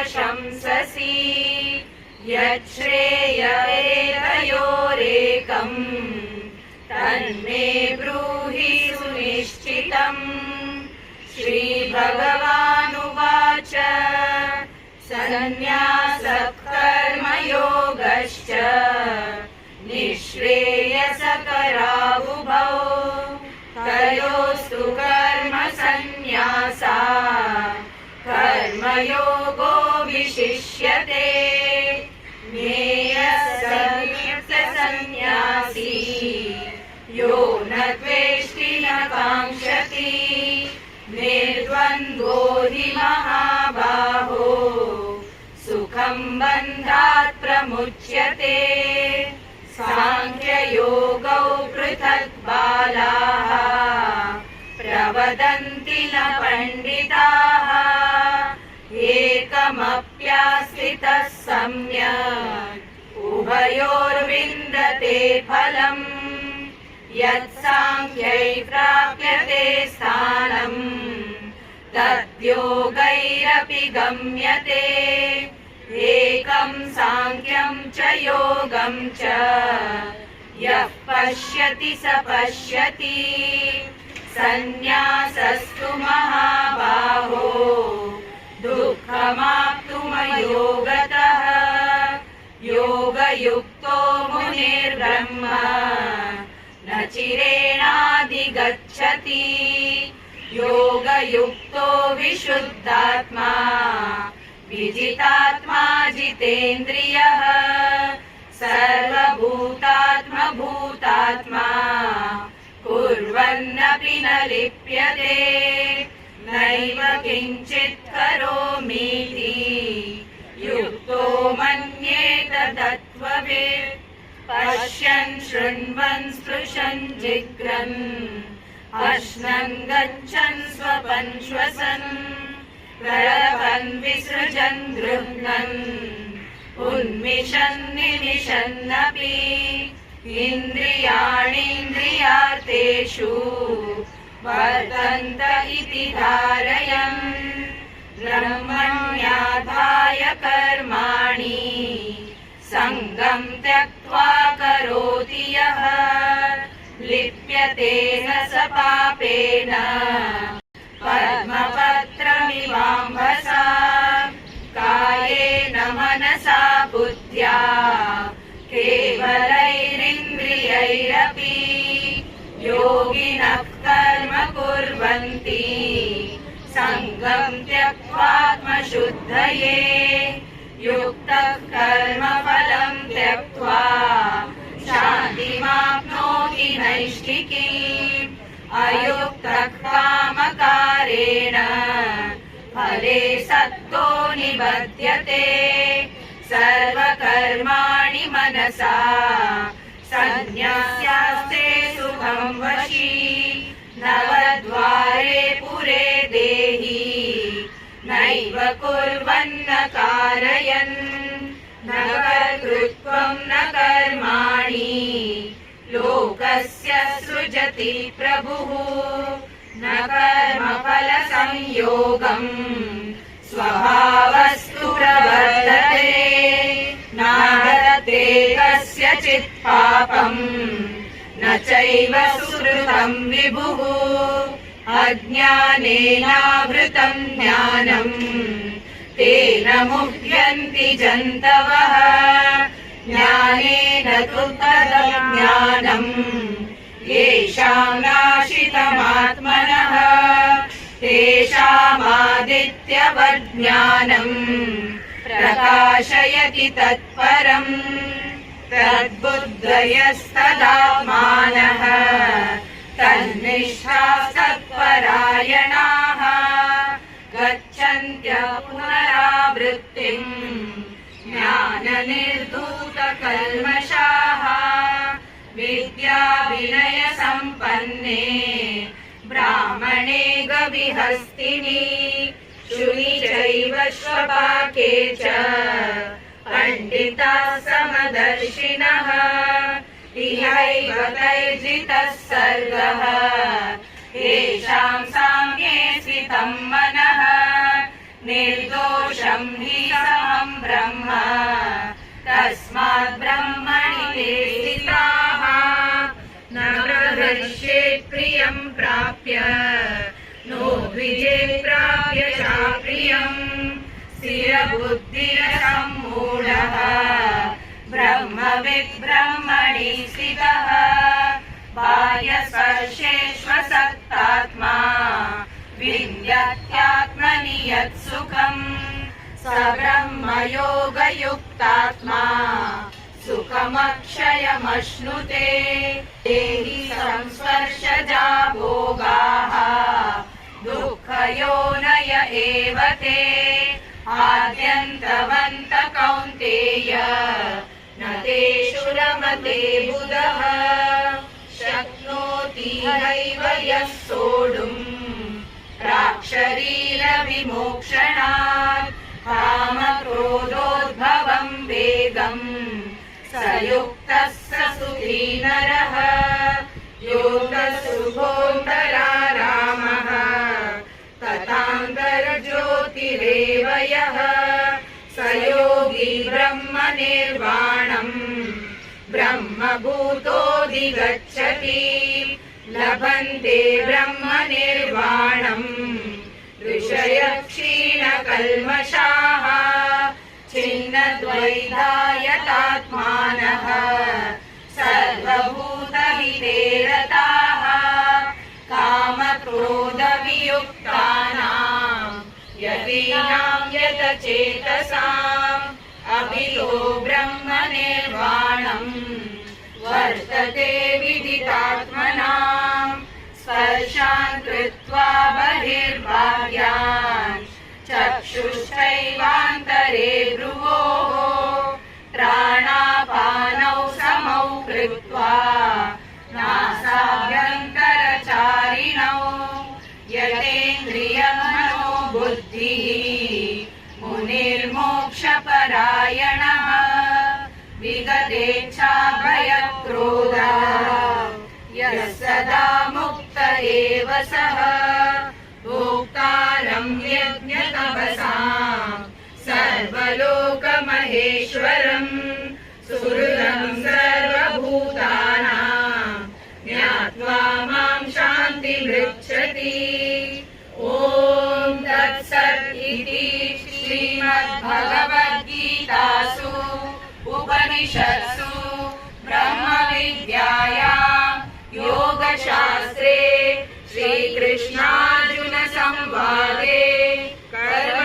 शंससि यच्छ्रेयवेदयोरेकम् तन्मे ब्रूहि सुनिश्चितम्। श्रीभगवानुवाच सन्न्यासः कर्मयोगश्च निःश्रेयसकरावुभौ तयोस्तु कर्म सन्न्यासा कर्मयोगो विशिष्यते। ज्ञेयः सन्न्यासी यो न द्वेष्टि न काङ्क्षति निर्द्वन्द्वो हि महाबाहो सुखं बन्धात् प्रमुच्यते। साङ्ख्ययोगौ पृथक् बालाः प्रवदन्ति न पण्डिताः एकमप्यास्थितः सम्यक् उभयोर्विन्दते फलम्। यत्साङ्ख्यै प्राप्यते स्थानम् तद्योगैरपि गम्यते। एकं साङ्ख्यं च योगं च यः पश्यति स पश्यति। सन्न्यासस्तु महाबाहो दुःखमाप्तुमयोगतः योगयुक्तो मुनिर्ब्रह्म न चिरेणाधिगच्छति। योगयुक्तो विशुद्धात्मा विजितात्मा जितेन्द्रियः सर्वभूतात्मा भूतात्मा कुर्वन्नपि न लिप्यते। नैव किञ्चित् करोमीति युक्तो मन्येत तत्त्ववित्। पश्यन् शृण्वन् स्पृशन् जिघ्रन् अश्नन् गच्छन् स्वपन् श्वसन् प्रलपन् विसृजन् गृह्णन् उन्मिषन् निमिषन्नपि इन्द्रियाणीन्द्रियार्थेषु वर्तन्त इति धारयन्। ब्रह्मण्याधाय कर्माणि सङ्गं त्यक्त्वा करोति यः लिप्यते न स पापेन पद्मपत्रमिवाम्भसा। कायेन मनसा बुद्ध्या केवलैरिन्द्रियैरपि योगिनः कर्म कुर्वन्ति सङ्गं त्यक्त्वात्मशुद्धये। युक्तः कर्मफलं त्यक्त्वा शान्तिमाप्नोति नैष्ठिकीम्। अयुक्तः कामकारेण फले सक्तो निबध्यते। सर्वकर्माणि मनसा सन्न्यस्यास्ते सुखं वशी। नवद्वारे पुरे देहि नैव कुर्वन्न कारयन्। न कर्तृत्वं न कर्माणि लोकस्य सृजति प्रभुः। न कर्मफलसंयोगम् स्वभावस्तु प्रवर्तते। नाहरते कस्यचित् पापम् न चैव सुकृतं विभुः। अज्ञानेनावृतं ज्ञानम् तेन मुह्यन्ति जन्तवः। ज्ञानेन तु तदज्ञानम् येषां नाशितमात्मनः तेषामादित्यवज्ञानम् प्रकाशयति तत्परम्। तद्बुद्धयस्तदात्मानः तन्निष्ठाः सत्परायणाः गच्छन्त्य पुनरावृत्तिम् ज्ञाननिर्धूतकल्मषाः। विद्याविनयसम्पन्ने ब्राह्मणे गविहस्तिनि शुनि चैव श्वपाके च पंडिताः समदर्शिनः। इहैव तैर्जितः सर्गः येषां साम्ये स्थितं मनः। निर्दोषं हि समं ब्रह्म तस्मात् ब्रह्मणि ते स्थिताः न प्रहृष्येत् प्रियं प्राप्य नो द्विजेत् प्राप्य चाप्रियम् स्थिरबुद्धिरसम्मूढः ब्रह्मविद् ब्रह्मणि स्थितः बाह्यस्पर्शेष्वसक्तात्मा विन्द्यात्मनि यत् सुखम् स ब्रह्मयोगयुक्तात्मा सुखमक्षयमश्नुते देहि संस्पर्शजा भोगाः दुःखयोनय एव ते आद्यन्तवन्त कौन्तेय न तेषु रमते बुधः शक्नोति हैव यः सोढुम् प्राक्शरीरविमोक्षणात् कामक्रोधोद्भवं वेगम् स युक्तः स सुखी नरः योगसुखोऽन्तरारामः तथान्तर्ज्योतिरेव यः स योगी ब्रह्मनिर्वाणम् ब्रह्मभूतोऽधिगच्छति लभन्ते ब्रह्मनिर्वाणम् ऋषयक्षीणकल्मषाः छिन्नद्वैधायतात्मानः सर्वभूतहिते रताः कामक्रोधवियुक्तानाम् यतीनां यतचेतसाम् अभितो ब्रह्मनिर्वाणम् वर्तते विदितात्मनाम् स्पर्शान् कृत्वा बहिर्बाह्यान् चक्षुश्चैवान्तरे भ्रुवोः प्राणापानौ समौ कृत्वा नासाभ्यन्तरचारिणौ यतेन्द्रियमनो बुद्धिः मुनिर्मोक्षपरायणः विगतेच्छाभयक्रोधः यः सदा मुक्त एव सः भोक्तारं यज्ञतपसाम् सर्वलोकमहेश्वरम् सुहृदं सर्वभूतानां ज्ञात्वा मां शान्तिमृच्छति ॐ तत्सत् इति श्रीमद्भगवद्गीतासु उपनिषत्सु ब्रह्मविद्यायां योगशास्त्रे श्रीकृष्णार्जुनसंवादे कर्म